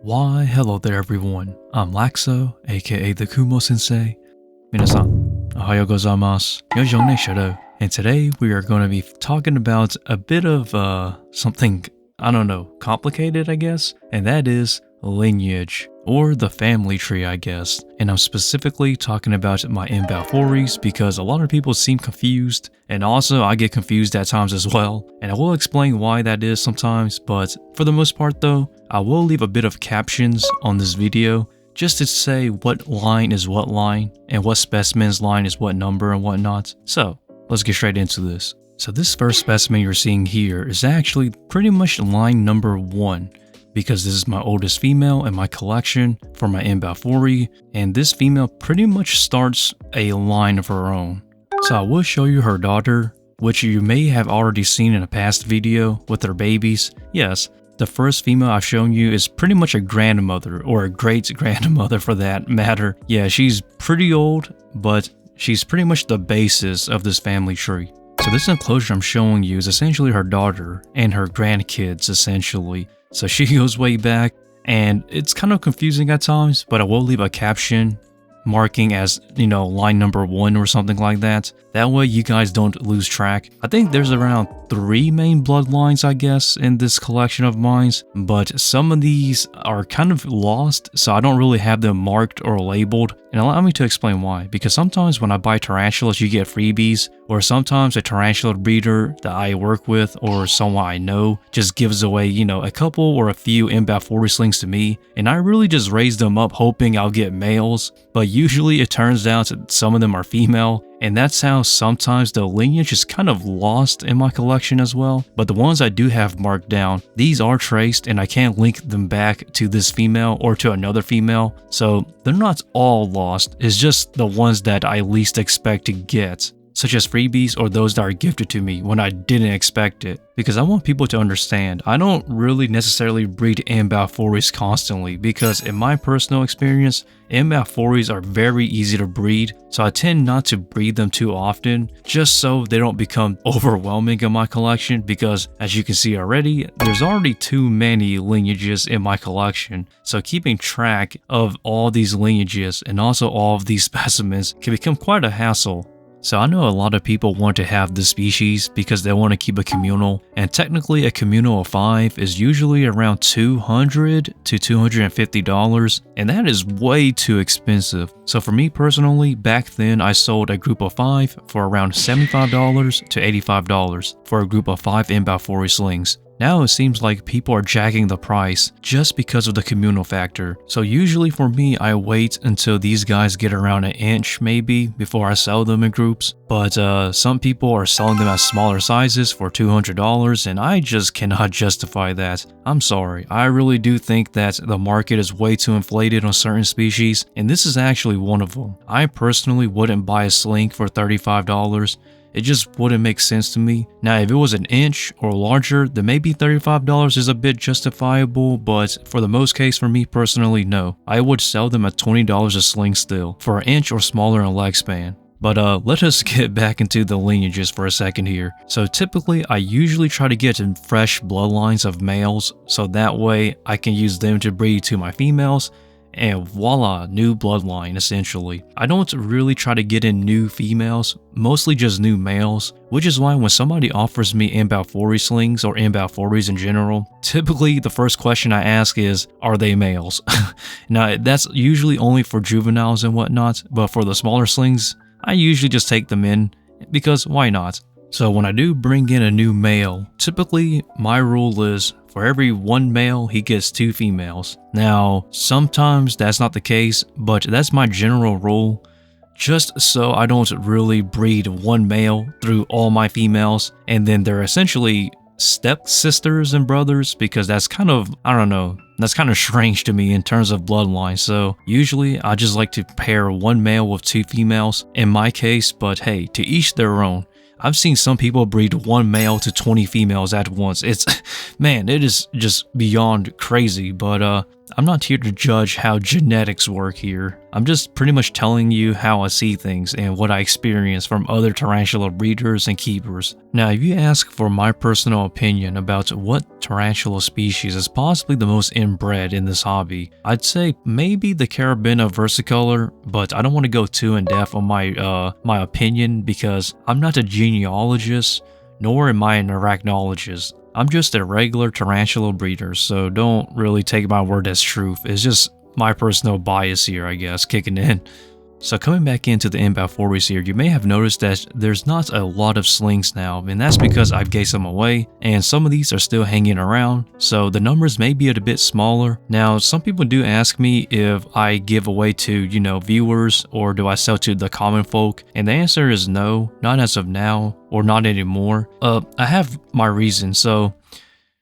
Why, hello there everyone. I'm Laxow, aka the Kumo Sensei. 皆さん、おはようございます。よろしくお願いします。And today we are going to be talking about a bit of something, I don't know, complicated I guess, and that is lineage, or the family tree I guess. And I'm specifically talking about my balfouris because a lot of people seem confused, and also I get confused at times as well, and I will explain why that is sometimes, but for the most part though, I will leave a bit of captions on this video just to say what line is what line, and what specimen's line is what number and whatnot. So, let's get straight into this. So this first specimen you're seeing here is actually pretty much line number 1, because this is my oldest female in my collection for my balfouri, and this female pretty much starts a line of her own. So I will show you her daughter, which you may have already seen in a past video with her babies. Yes, the first female I've shown you is pretty much a grandmother, or a great-grandmother for that matter. Yeah, she's pretty old, but she's pretty much the basis of this family tree. So this enclosure I'm showing you is essentially her daughter and her grandkids essentially. So she goes way back, and it's kind of confusing at times, but I will leave a caption marking as, you know, line number 1 or something like that. That way you guys don't lose track. I think there's around 3 main bloodlines I guess in this collection of mine, but some of these are kind of lost, so I don't really have them marked or labeled. And allow me to explain why, because sometimes when I buy tarantulas you get freebies, or sometimes a tarantula breeder that I work with or someone I know just gives away, you know, a couple or a few balfouri slings to me, and I really just raise them up hoping I'll get males, but usually it turns out that some of them are female, and that's how sometimes the lineage is kind of lost in my collection as well. But the ones I do have marked down, these are traced and I can't link them back to this female or to another female, so they're not all lost, it's just the ones that I least expect to get, such as freebies or those that are gifted to me when I didn't expect it. Because I want people to understand, I don't really necessarily breed balfouris constantly, because in my personal experience, balfouris are very easy to breed, so I tend not to breed them too often, just so they don't become overwhelming in my collection, because as you can see already, there's already too many lineages in my collection, so keeping track of all these lineages and also all of these specimens can become quite a hassle. So I know a lot of people want to have this species because they want to keep a communal, and technically a communal of 5 is usually around $200 to $250, and that is way too expensive. So for me personally, back then I sold a group of 5 for around $75 to $85 for a group of 5 balfouri slings. Now it seems like people are jacking the price just because of the communal factor. So usually for me, I wait until these guys get around an inch maybe before I sell them in groups. But some people are selling them as smaller sizes for $200, and I just cannot justify that. I'm sorry, I really do think that the market is way too inflated on certain species, and this is actually one of them. I personally wouldn't buy a sling for $35. It just wouldn't make sense to me. Now, if it was an inch or larger, then maybe $35 is a bit justifiable, but for the most case for me personally, no. I would sell them at $20 a sling still, for an inch or smaller in leg span. But let us get back into the lineages for a second here. So typically, I usually try to get in fresh bloodlines of males, so that way I can use them to breed to my females, and voila, new bloodline essentially. I don't really try to get in new females, mostly just new males, which is why when somebody offers me balfouri slings or balfouris in general, typically the first question I ask is, are they males? Now that's usually only for juveniles and whatnot, but for the smaller slings, I usually just take them in, because why not? So when I do bring in a new male, typically my rule is for every 1 male, he gets 2 females. Now, sometimes that's not the case, but that's my general rule, just so I don't really breed 1 male through all my females, and then they're essentially step-sisters and brothers, because that's kind of, I don't know, that's kind of strange to me in terms of bloodline. So usually I just like to pair 1 male with 2 females in my case, but hey, to each their own. I've seen some people breed 1 male to 20 females at once. It's, man, it is just beyond crazy. But I'm not here to judge how genetics work here. I'm just pretty much telling you how I see things and what I experience from other tarantula breeders and keepers. Now, if you ask for my personal opinion about what tarantula species is possibly the most inbred in this hobby, I'd say maybe the Carabina versicolor, but I don't want to go too in depth on my opinion because I'm not a genealogist, nor am I an arachnologist. I'm just a regular tarantula breeder, so don't really take my word as truth. It's just my personal bias here, I guess, kicking in. So coming back into the balfouris here, you may have noticed that there's not a lot of slings now, and that's because I've gave some away, and some of these are still hanging around, so the numbers may be a bit smaller. Now, some people do ask me if I give away to, viewers, or do I sell to the common folk, and the answer is no, not as of now, or not anymore. I have my reasons. So,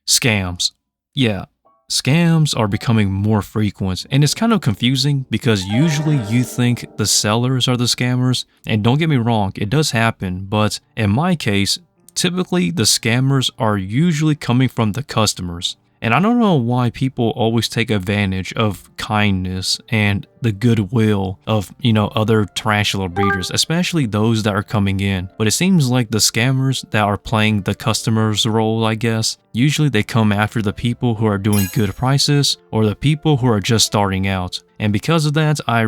scams. Yeah. Scams are becoming more frequent, and it's kind of confusing because usually you think the sellers are the scammers, and don't get me wrong, it does happen, but in my case, typically the scammers are usually coming from the customers. And I don't know why people always take advantage of kindness and the goodwill of, other tarantula breeders, especially those that are coming in. But it seems like the scammers that are playing the customer's role, I guess, usually they come after the people who are doing good prices or the people who are just starting out. And because of that, I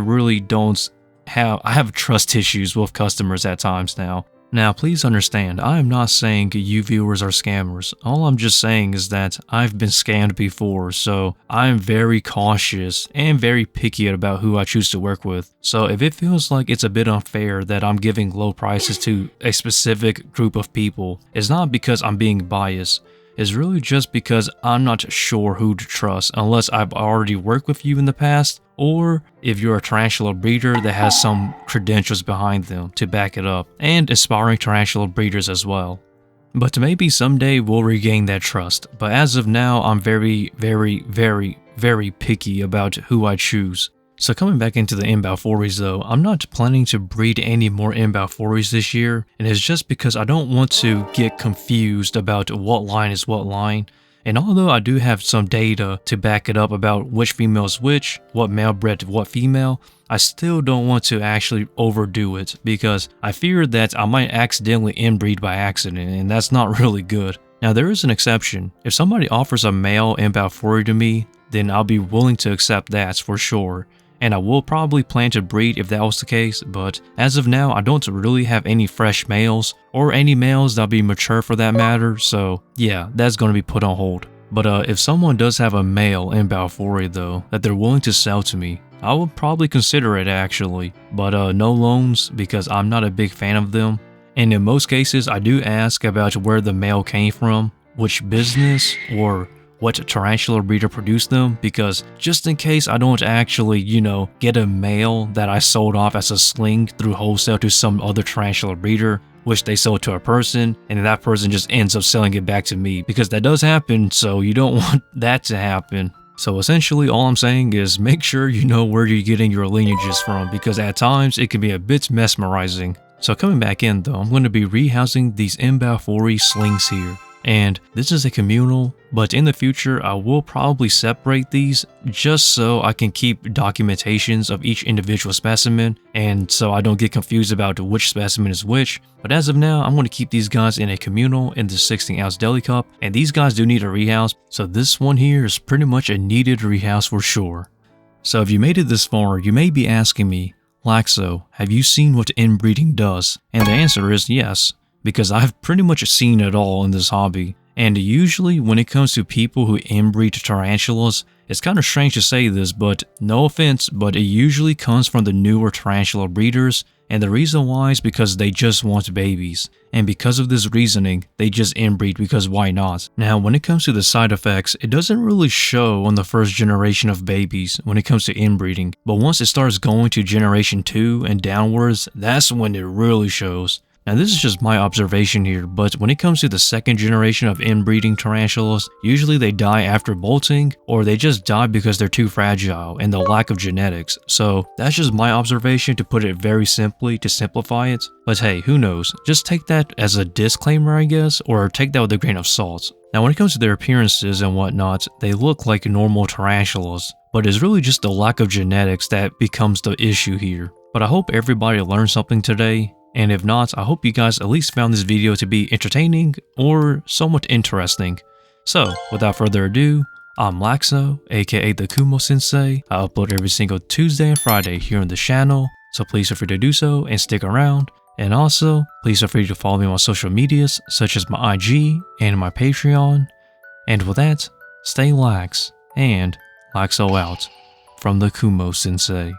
have trust issues with customers at times now. Now, please understand, I am not saying you viewers are scammers. All I'm just saying is that I've been scammed before, so I'm very cautious and very picky about who I choose to work with. So if it feels like it's a bit unfair that I'm giving low prices to a specific group of people, it's not because I'm being biased. It's really just because I'm not sure who to trust unless I've already worked with you in the past, or if you're a tarantula breeder that has some credentials behind them to back it up, and aspiring tarantula breeders as well. But maybe someday we'll regain that trust, but as of now I'm very, very, very, very picky about who I choose. So coming back into the balfouris though, I'm not planning to breed any more balfouris this year, and it's just because I don't want to get confused about what line is what line. And although I do have some data to back it up about which female is which, what male bred to what female, I still don't want to actually overdo it because I fear that I might accidentally inbreed by accident, and that's not really good. Now there is an exception. If somebody offers a male balfouri to me, then I'll be willing to accept that for sure. And I will probably plan to breed if that was the case, but as of now I don't really have any fresh males, or any males that'll be mature for that matter, so yeah, that's going to be put on hold. But if someone does have a male balfouri though, that they're willing to sell to me, I would probably consider it actually, but no loans because I'm not a big fan of them. And in most cases I do ask about where the male came from, which business, or what tarantula breeder produced them, because just in case I don't actually, get a male that I sold off as a sling through wholesale to some other tarantula breeder, which they sold to a person, and that person just ends up selling it back to me, because that does happen, so you don't want that to happen. So essentially all I'm saying is make sure you know where you're getting your lineages from, because at times it can be a bit mesmerizing. So coming back in though, I'm going to be rehousing these balfouri slings here. And this is a communal, but in the future I will probably separate these just so I can keep documentations of each individual specimen, and so I don't get confused about which specimen is which. But as of now, I'm going to keep these guys in a communal in the 16-ounce deli cup, and these guys do need a rehouse, so this one here is pretty much a needed rehouse for sure. So if you made it this far, you may be asking me, Laxow, have you seen what inbreeding does? And the answer is yes, because I've pretty much seen it all in this hobby. And usually when it comes to people who inbreed tarantulas, it's kind of strange to say this, but no offense, but it usually comes from the newer tarantula breeders, and the reason why is because they just want babies. And because of this reasoning, they just inbreed because why not? Now when it comes to the side effects, it doesn't really show on the first generation of babies when it comes to inbreeding, but once it starts going to generation 2 and downwards, that's when it really shows. Now this is just my observation here, but when it comes to the second generation of inbreeding tarantulas, usually they die after bolting, or they just die because they're too fragile and the lack of genetics. So that's just my observation, to put it very simply, to simplify it. But hey, who knows? Just take that as a disclaimer I guess, or take that with a grain of salt. Now when it comes to their appearances and whatnot, they look like normal tarantulas, but it's really just the lack of genetics that becomes the issue here. But I hope everybody learned something today, and if not, I hope you guys at least found this video to be entertaining or somewhat interesting. So, without further ado, I'm Laxow, aka the Kumo Sensei. I upload every single Tuesday and Friday here on the channel, so please feel free to do so and stick around. And also, please feel free to follow me on social medias such as my IG and my Patreon. And with that, stay lax and Laxow out from the Kumo Sensei.